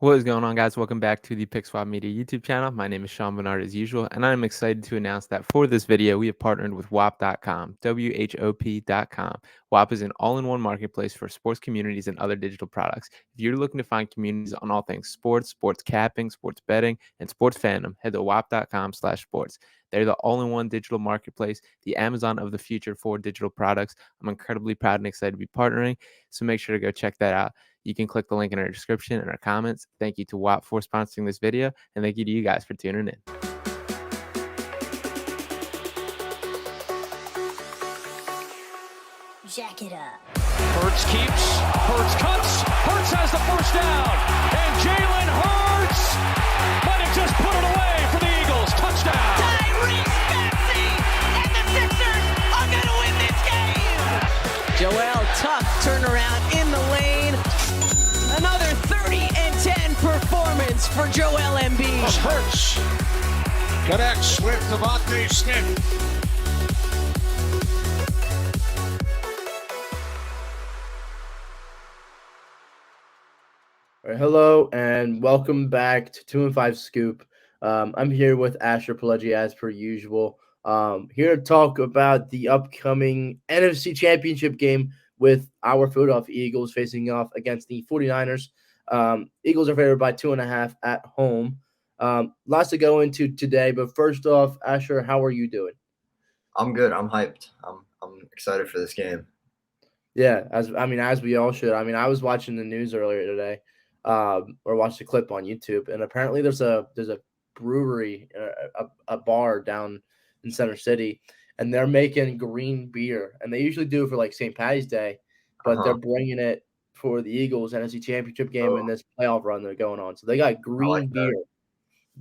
What is going on, guys? Welcome back to the PickSwap Media YouTube channel. My name is Sean Bernard as usual, and I'm excited to announce that for this video, we have partnered with WHOP.com, WHOP.com. WHOP is an all-in-one marketplace for sports communities and other digital products. If you're looking to find communities on all things sports, sports capping, sports betting, and sports fandom, head to WHOP.com/sports. They're the all-in-one digital marketplace, the Amazon of the future for digital products. I'm incredibly proud and excited to be partnering, so make sure to go check that out. You can click the link in our description and our comments. Thank you to WAP for sponsoring this video, and thank you to you guys for tuning in. Jack it up. Hurts keeps, Hurts cuts, Hurts has the first down, and Jalen Hurts might have just put it away for the Eagles. Touchdown. Tyrese Maxey and the Sixers are going to win this game. Joel, tough turnaround in the lane. Another 30-10 performance for Joel Embiid. Hurts connects with Devontae Smith. All right, hello and welcome back to 2 and 5 Scoop. I'm here with Asher Pileggi as per usual. Here to talk about the upcoming NFC Championship game with our Philadelphia Eagles facing off against the 49ers. Eagles are favored by 2.5 at home. Lots to go into today, but first off, Asher, how are you doing? I'm good. I'm hyped. I'm excited for this game. Yeah, as we all should. I was watching the news earlier today. Or watched a clip on YouTube, and apparently there's a brewery, a bar down in Center City, and they're making green beer, and they usually do it for like St. Patty's Day, but they're bringing it for the Eagles NFC Championship game in this playoff run they're going on. So they got green beer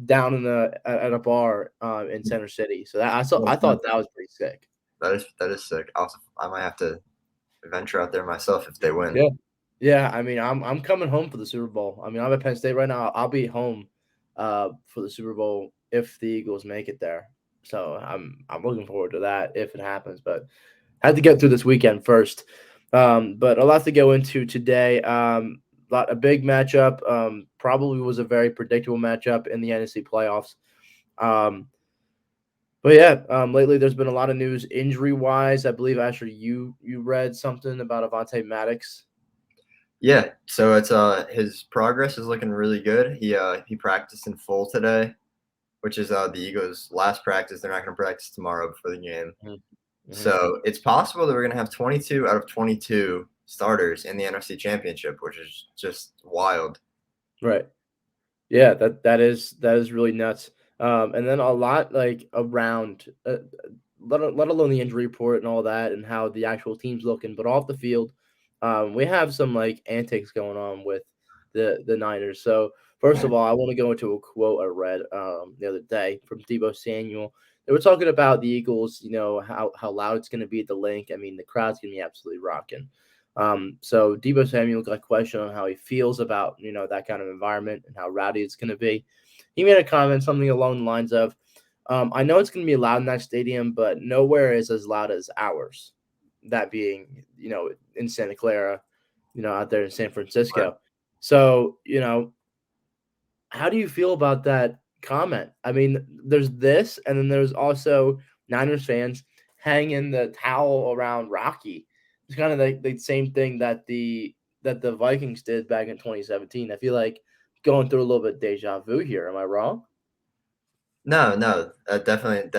down in at a bar in Center City. So I thought that was pretty sick. That is sick. I might have to venture out there myself if they win. Yeah. Yeah, I'm coming home for the Super Bowl. I'm at Penn State right now. I'll be home for the Super Bowl if the Eagles make it there. So I'm looking forward to that if it happens. But had to get through this weekend first. But a lot to go into today. A big matchup. Probably was a very predictable matchup in the NFC playoffs. But yeah, lately there's been a lot of news injury wise. I believe Asher, you read something about Avonte Maddox. Yeah, so it's his progress is looking really good. He practiced in full today, which is the Eagles' last practice. They're not going to practice tomorrow before the game. Mm-hmm. So it's possible that we're going to have 22 out of 22 starters in the NFC Championship, which is just wild. Right. Yeah, that is really nuts. And then a lot like around, let alone the injury report and all that, and how the actual team's looking, but off the field. We have some like antics going on with the Niners. So first of all, I want to go into a quote I read the other day from Deebo Samuel. They were talking about the Eagles, how loud it's going to be at the Link. I mean, the crowd's going to be absolutely rocking. So Deebo Samuel got a question on how he feels about that kind of environment and how rowdy it's going to be. He made a comment something along the lines of, "I know it's going to be loud in that stadium, but nowhere is as loud as ours." That being, in Santa Clara, out there in San Francisco. Right. So, how do you feel about that comment? I mean, there's this, and then there's also Niners fans hanging the towel around Rocky. It's kind of the same thing that the Vikings did back in 2017. I feel like going through a little bit of deja vu here. Am I wrong? No, definitely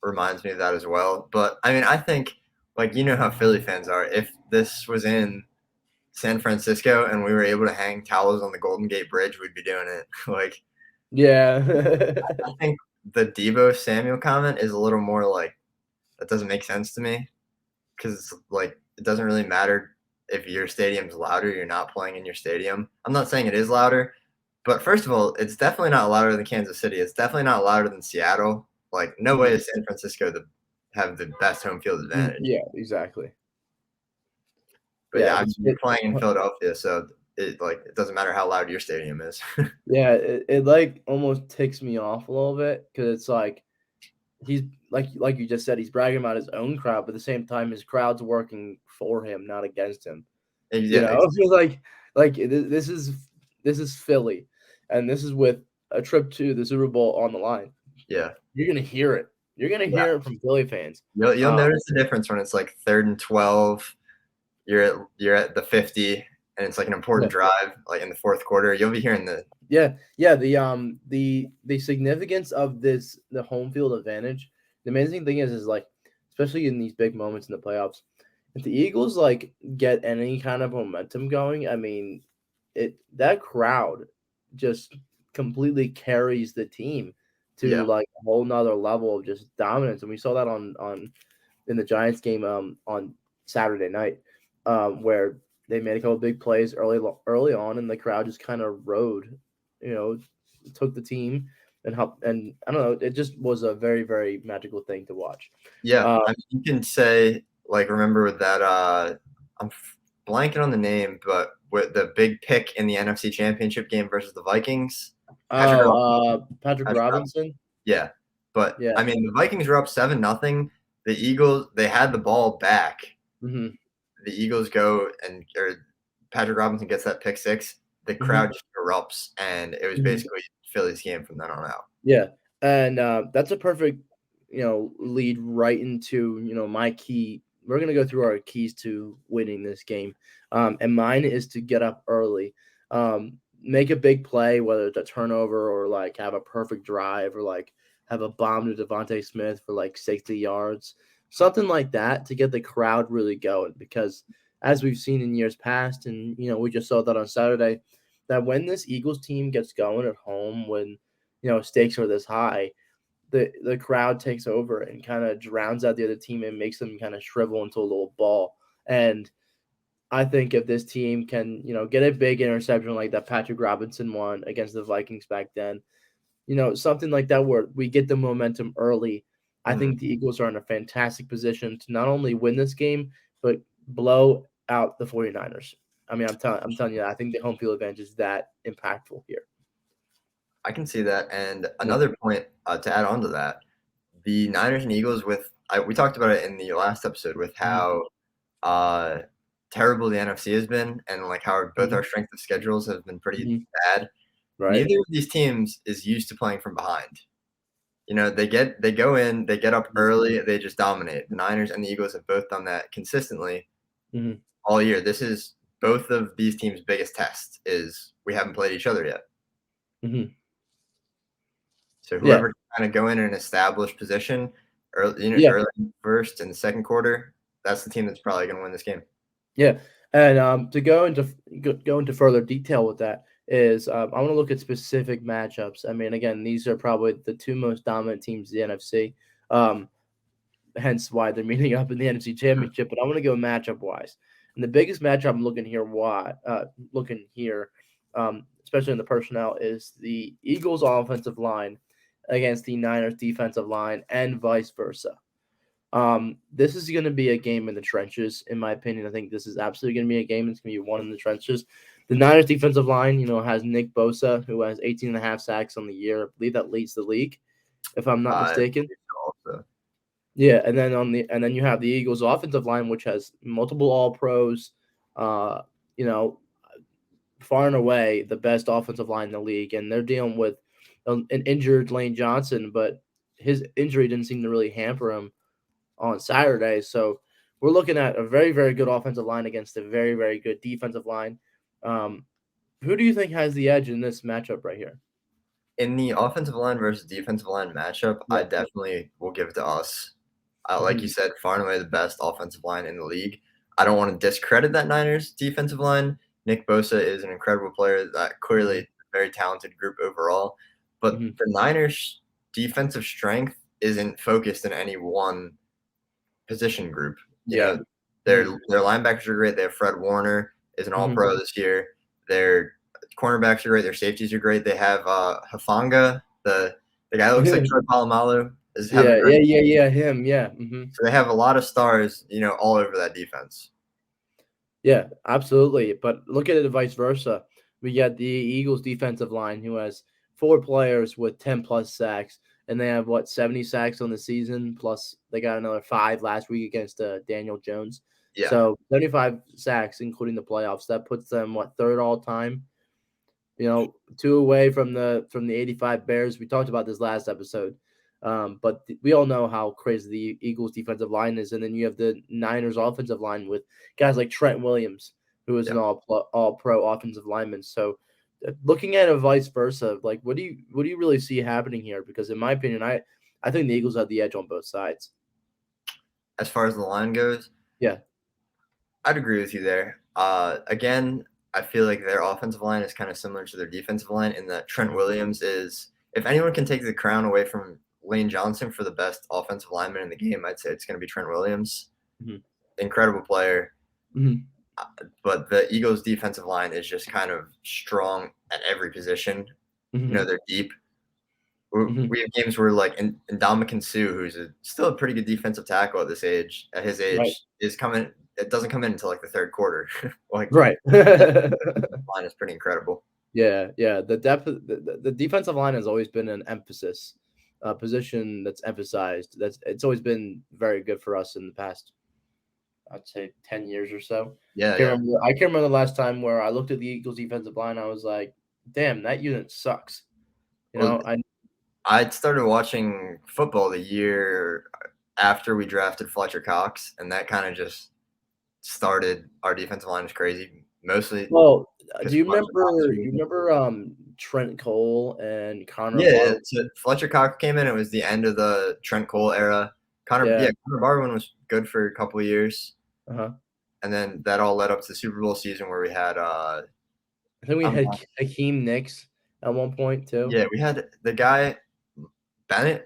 reminds me of that as well. But I mean, I think, like, how Philly fans are. If this was in San Francisco and we were able to hang towels on the Golden Gate Bridge, we'd be doing it. Like, yeah. I think the Deebo Samuel comment is a little more like, that doesn't make sense to me, because like it doesn't really matter if your stadium's louder. You're not playing in your stadium. I'm not saying it is louder, but first of all, it's definitely not louder than Kansas City. It's definitely not louder than Seattle. Like, no way is San Francisco the have the best home field advantage. Yeah, exactly. But yeah, you're playing in Philadelphia, so it doesn't matter how loud your stadium is. Yeah, it like almost ticks me off a little bit, because it's like he's like you just said, he's bragging about his own crowd, but at the same time his crowd's working for him, not against him. Yeah, it feels like this is this is Philly, and this is with a trip to the Super Bowl on the line. Yeah. You're gonna hear it. You're gonna hear it from Philly fans. You'll notice the difference when it's like 3rd and 12. You're at the 50, and it's like an important drive, like in the fourth quarter. You'll be hearing the the significance of the home field advantage. The amazing thing is like, especially in these big moments in the playoffs, if the Eagles like get any kind of momentum going, I mean, that crowd just completely carries the team to like a whole nother level of just dominance. And we saw that on in the Giants game on Saturday night, where they made a couple big plays early on, and the crowd just kind of rode, took the team and helped. And I don't know, it just was a very, very magical thing to watch. Yeah, I mean, you can say, like, remember that I'm blanking on the name, but with the big pick in the NFC Championship game versus the Vikings. Patrick Robinson. Yeah, but I mean, the Vikings were up 7-0. The Eagles, they had the ball back. Mm-hmm. The Eagles go or Patrick Robinson gets that pick six. The crowd just erupts, and it was basically Philly's game from then on out. Yeah, and that's a perfect, lead right into, my key. We're going to go through our keys to winning this game. And mine is to get up early, make a big play, whether it's a turnover or like have a perfect drive or like have a bomb to Devontae Smith for like 60 yards, something like that to get the crowd really going. Because as we've seen in years past, and, we just saw that on Saturday, that when this Eagles team gets going at home, when, stakes are this high, the crowd takes over and kind of drowns out the other team and makes them kind of shrivel into a little ball. And I think if this team can, get a big interception like that Patrick Robinson won against the Vikings back then, something like that where we get the momentum early, I think the Eagles are in a fantastic position to not only win this game, but blow out the 49ers. I mean, I'm telling you, I think the home field advantage is that impactful here. I can see that. And another point to add on to that, the Niners and Eagles we talked about it in the last episode with how terrible the NFC has been and like how both our strength of schedules have been pretty bad. Right. Neither of these teams is used to playing from behind. They go in, they get up early, they just dominate. The Niners and the Eagles have both done that consistently all year. This is both of these teams' biggest test is we haven't played each other yet. So whoever can kind of go in an established position early first and second quarter, that's the team that's probably going to win this game. Yeah, and to go into further detail with that is I want to look at specific matchups. I mean, again, these are probably the two most dominant teams in the NFC, hence why they're meeting up in the NFC Championship. But I want to go matchup wise, and the biggest matchup I'm looking here, especially in the personnel, is the Eagles' offensive line against the Niners' defensive line, and vice versa. This is going to be a game in the trenches, in my opinion. I think this is absolutely going to be a game. It's going to be one in the trenches. The Niners defensive line, has Nick Bosa, who has 18.5 sacks on the year. I believe that leads the league, if I'm not mistaken. Yeah, and then you have the Eagles offensive line, which has multiple All-Pros. Far and away the best offensive line in the league, and they're dealing with an injured Lane Johnson, but his injury didn't seem to really hamper him on Saturday. So we're looking at a very, very good offensive line against a very, very good defensive line. Who do you think has the edge in this matchup right here? In the offensive line versus defensive line matchup, I definitely will give it to us. Like you said, far and away the best offensive line in the league. I don't want to discredit that Niners defensive line. Nick Bosa is an incredible player, that clearly a very talented group overall. But the Niners' defensive strength isn't focused in any one position group. Their linebackers are great. They have Fred Warner is an All-Pro this year. Their cornerbacks are great. Their safeties are great. They have Hufanga, the guy that looks like Troy Polamalu. Him. So they have a lot of stars, all over that defense. Yeah, absolutely. But look at it vice versa. We got the Eagles defensive line, who has 4 players with 10+ sacks, and they have 70 sacks on the season, plus they got another 5 last week against Daniel Jones. So 75 sacks, including the playoffs. That puts them 3rd all time. 2 away from the 85 Bears. We talked about this last episode. But we all know how crazy the Eagles defensive line is, and then you have the Niners offensive line with guys like Trent Williams, who is an all pro offensive lineman. So looking at it vice versa, like what do you really see happening here? Because in my opinion, I think the Eagles have the edge on both sides. As far as the line goes, Yeah. I'd agree with you there. Again, I feel like their offensive line is kind of similar to their defensive line in that Trent Williams is, if anyone can take the crown away from Lane Johnson for the best offensive lineman in the game, I'd say it's going to be Trent Williams. Mm-hmm. Incredible player. Mm-hmm. But the Eagles' defensive line is just kind of strong at every position. Mm-hmm. They're deep. Mm-hmm. We have games where like Ndamukong Suh, who's still a pretty good defensive tackle at his age, Right. is coming. It doesn't come in until like the third quarter. Right. The line is pretty incredible. Yeah. The depth, the defensive line has always been an emphasis, position that's emphasized. It's always been very good for us in the past, I'd say 10 years or so. Yeah, I can't remember the last time where I looked at the Eagles defensive line. I was like, damn, that unit sucks. I started watching football the year after we drafted Fletcher Cox, and that kind of just started our defensive line is crazy. Mostly. Well, do you remember Trent Cole and Connor? Yeah, so Fletcher Cox came in. It was the end of the Trent Cole era. Connor Barwin was good for a couple of years. Uh-huh. And then that all led up to the Super Bowl season where we had I think we had Hakeem Nicks at one point too. Yeah, we had the guy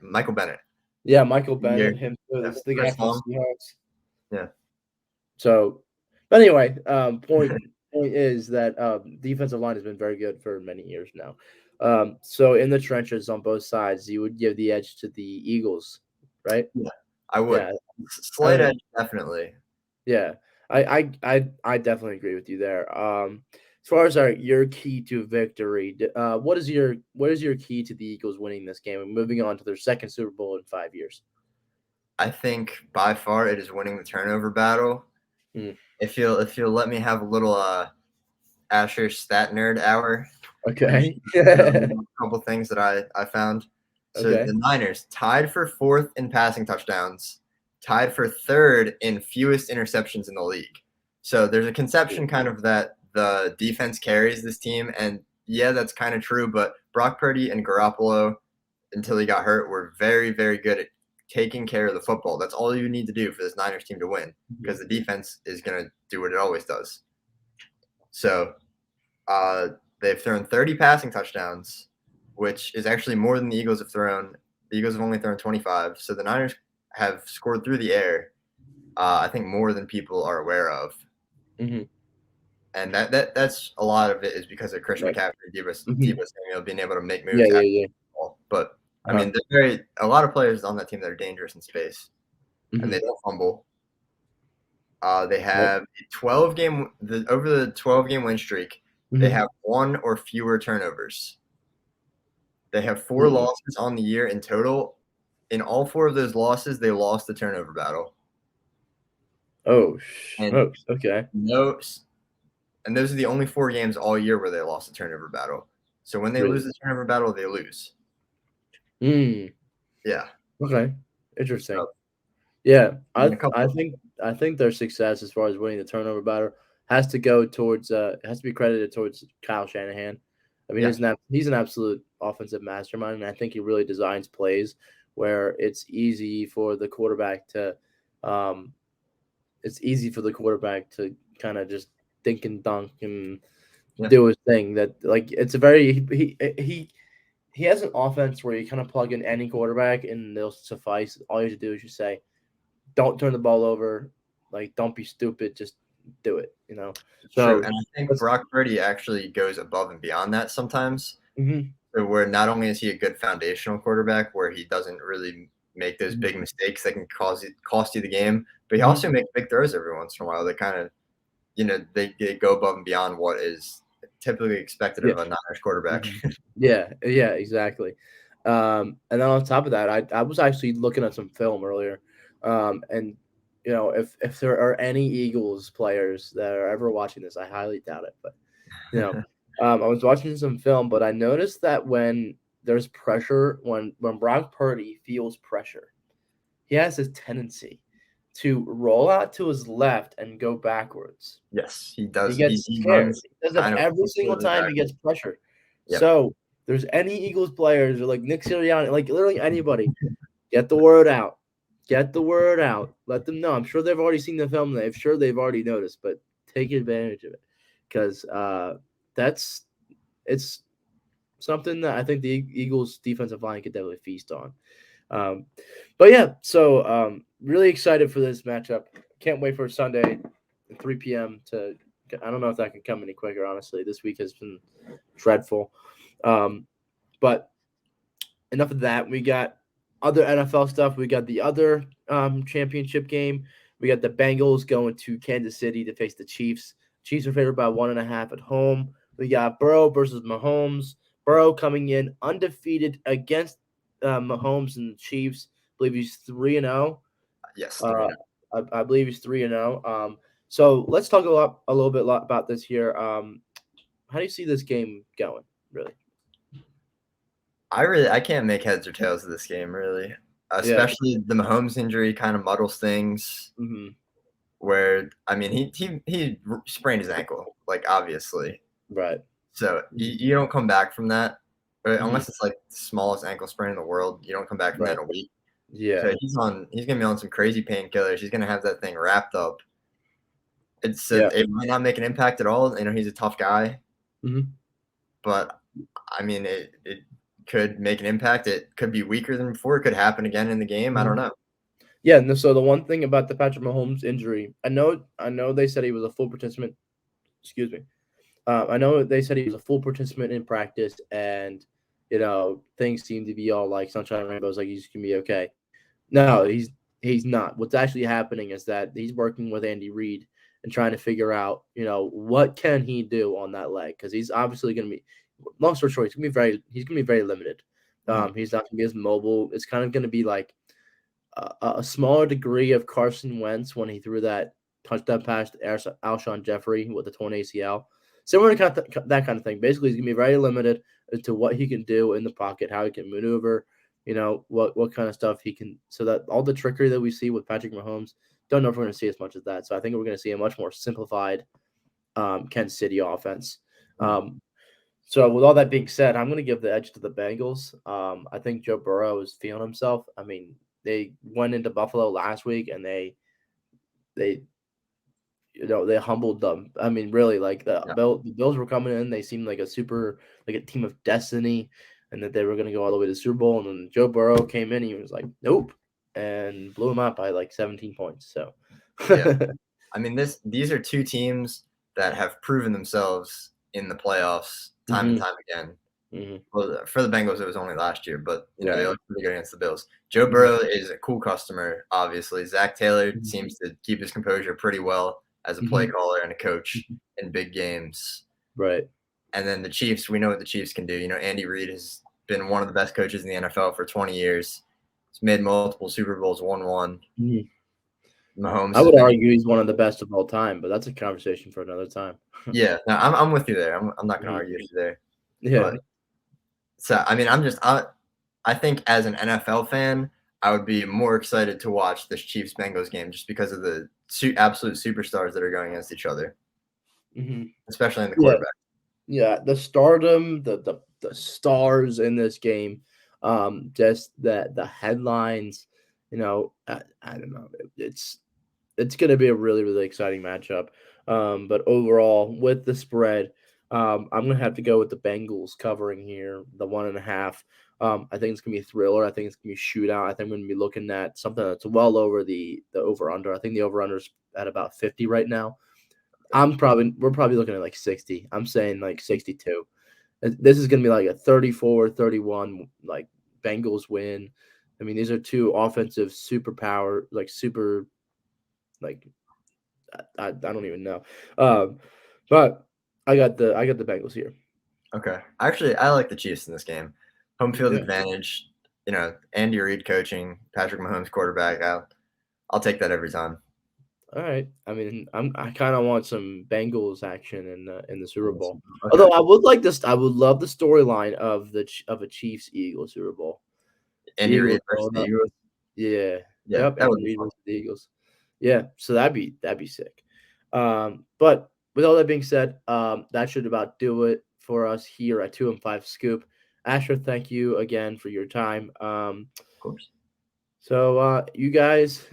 Michael Bennett. Yeah, Michael Bennett. Him too. That's the guy from Seahawks. Yeah. So, but anyway, point is that defensive line has been very good for many years now. So in the trenches on both sides, you would give the edge to the Eagles, right? Yeah, I would. Yeah. Slight edge, definitely. Yeah, I definitely agree with you there. As far as your key to victory, what is your key to the Eagles winning this game and moving on to their second Super Bowl in 5 years? I think by far it is winning the turnover battle. If you'll let me have a little Asher stat nerd hour. Okay. A couple things that I found. So okay. The Niners tied for 4th in passing touchdowns, tied for 3rd in fewest interceptions in the league. So there's a conception kind of that the defense carries this team, and yeah, that's kind of true, but Brock Purdy and Garoppolo, until he got hurt, were very, very good at taking care of the football. That's all you need to do for this Niners team to win, because the defense is going to do what it always does. So they've thrown 30 passing touchdowns, which is actually more than the Eagles have thrown. The Eagles have only thrown 25. So the Niners have scored through the air, I think, more than people are aware of. Mm-hmm. And that's a lot of it is because of Christian McCaffrey, Deebo Samuel being able to make moves. Yeah. But I mean, there's a lot of players on that team that are dangerous in space, and they don't fumble. They have over the 12-game win streak. They have 1 or fewer turnovers. They have 4 losses on the year in total. In all 4 of those losses, they lost the turnover battle. Oh, okay. And those are the only 4 games all year where they lost the turnover battle. So when they lose the turnover battle, they lose. Yeah. Okay. Interesting. So, yeah, I think their success as far as winning the turnover battle has to go towards has to be credited towards Kyle Shanahan. I mean, he's an absolute offensive mastermind, and I think he really designs plays where it's easy for the quarterback to kind of just think and dunk and do his thing. That like it's a very he has an offense where you kind of plug in any quarterback and they'll suffice. All you have to do is you say, don't turn the ball over. Like, don't be stupid. Just do it, So, and I think Brock Purdy actually goes above and beyond that sometimes. So where not only is he a good foundational quarterback where he doesn't really make those big mistakes that can cost you the game, but he also makes big throws every once in a while. They kind of, they go above and beyond what is typically expected of a Niners quarterback. Yeah, exactly. And then on top of that, I was actually looking at some film earlier, and if there are any Eagles players that are ever watching this, I highly doubt it, but I was watching some film, but I noticed that when there's pressure, when Brock Purdy feels pressure, he has this tendency to roll out to his left and go backwards. Yes, he He does. gets He scared. runs He does that kind of every single completely time he gets backwards. pressure. Yep. So there's any Eagles players or like Nick Sirianni, like literally anybody, get the word out. Get the word out. Let them know. I'm sure they've already seen the film. I'm sure they've already noticed, but take advantage of it because it's something that I think the Eagles defensive line could definitely feast on. But yeah, so really excited for this matchup. Can't wait for Sunday at 3 p.m. I don't know if that can come any quicker, honestly. This week has been dreadful. But enough of that. We got other NFL stuff. We got the other championship game. We got the Bengals going to Kansas City to face the Chiefs. Chiefs are favored by 1.5 at home. We got Burrow versus Mahomes. Burrow coming in undefeated against Mahomes and the Chiefs. I believe he's 3-0. Yes, Uh, I believe he's 3-0. So let's talk a little bit about this here. How do you see this game going? Really? I can't make heads or tails of this game really, especially the Mahomes injury kind of muddles things. Mm-hmm. Where I mean, he sprained his ankle, like obviously. Right. So you don't come back from that, Mm-hmm. unless it's like the smallest ankle sprain in the world. You don't come back from that in a week. Yeah. So he's gonna be on some crazy painkillers. He's gonna have that thing wrapped up. It might not make an impact at all. You know, he's a tough guy. Mm-hmm. But I mean, it could make an impact. It could be weaker than before. It could happen again in the game. I don't know. Yeah, no, so the one thing about the Patrick Mahomes injury, I know they said he was a full participant. Excuse me. I know they said he was a full participant in practice, and things seem to be all like sunshine and rainbows, like he's gonna be okay. No, he's not. What's actually happening is that he's working with Andy Reid and trying to figure out, what can he do on that leg because he's obviously gonna be. Long story short, he's gonna be very limited. He's not gonna be as mobile. It's kind of gonna be like a smaller degree of Carson Wentz when he threw that touchdown pass to Alshon Jeffrey with the torn ACL. Similar to that kind of thing. Basically, he's going to be very limited as to what he can do in the pocket, how he can maneuver, what kind of stuff he can. So that all the trickery that we see with Patrick Mahomes, don't know if we're going to see as much of that. So I think we're going to see a much more simplified Kansas City offense. So with all that being said, I'm going to give the edge to the Bengals. I think Joe Burrow is feeling himself. I mean, they went into Buffalo last week and they humbled them. I mean, really, like the Bills were coming in. They seemed like a team of destiny, and that they were going to go all the way to the Super Bowl. And then Joe Burrow came in. He was like, nope, and blew him out by like 17 points. So, I mean, these are two teams that have proven themselves in the playoffs time and time again. Mm-hmm. Well, for the Bengals, it was only last year, but they look pretty good against the Bills. Joe Mm-hmm. Burrow is a cool customer, obviously. Zach Taylor seems to keep his composure pretty well as a play caller and a coach in big games. Right. And then the Chiefs, we know what the Chiefs can do. Andy Reid has been one of the best coaches in the NFL for 20 years. He's made multiple Super Bowls, won one. Mm-hmm. Mahomes. I would argue he's one of the best of all time, but that's a conversation for another time. Yeah, no, I'm with you there. I'm not going to argue with you there. Yeah. But, so I mean, I think as an NFL fan, I would be more excited to watch this Chiefs Bengals game just because of the absolute superstars that are going against each other, especially in the quarterback. Yeah, the stardom, the stars in this game, just the headlines. I don't know. It's going to be a really, really exciting matchup. But overall, with the spread, I'm going to have to go with the Bengals covering here, the 1.5. I think it's going to be a thriller. I think it's going to be a shootout. I think we're going to be looking at something that's well over the over-under. I think the over-under is at about 50 right now. We're probably looking at like 60. I'm saying like 62. This is going to be like a 34-31, like Bengals win. I mean, these are two offensive superpower, I don't even know. But I got the Bengals here. Okay. Actually, I like the Chiefs in this game. Home field advantage, Andy Reid coaching, Patrick Mahomes quarterback. I'll take that every time. All right. I mean, I kind of want some Bengals action in the Super Bowl. Okay. Although I would like this, I would love the storyline of of a Chiefs Eagles Super Bowl. Andy Eagles Reid versus going the up. Eagles. Yeah. Yeah, Yep. that And would be Reed fun. versus the Eagles. Yeah. So that'd be sick. But with all that being said, that should about do it for us here at 2 and 5 Scoop. Asher, thank you again for your time. Of course. So you guys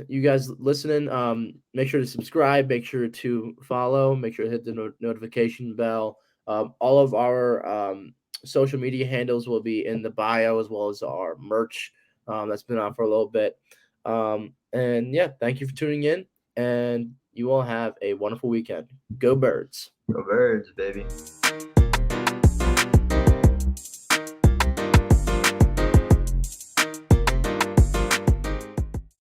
listening, make sure to subscribe, make sure to follow, make sure to hit the notification bell. All of our social media handles will be in the bio as well as our merch that's been on for a little bit. And yeah, thank you for tuning in, and you all have a wonderful weekend. Go Birds. Go Birds, baby.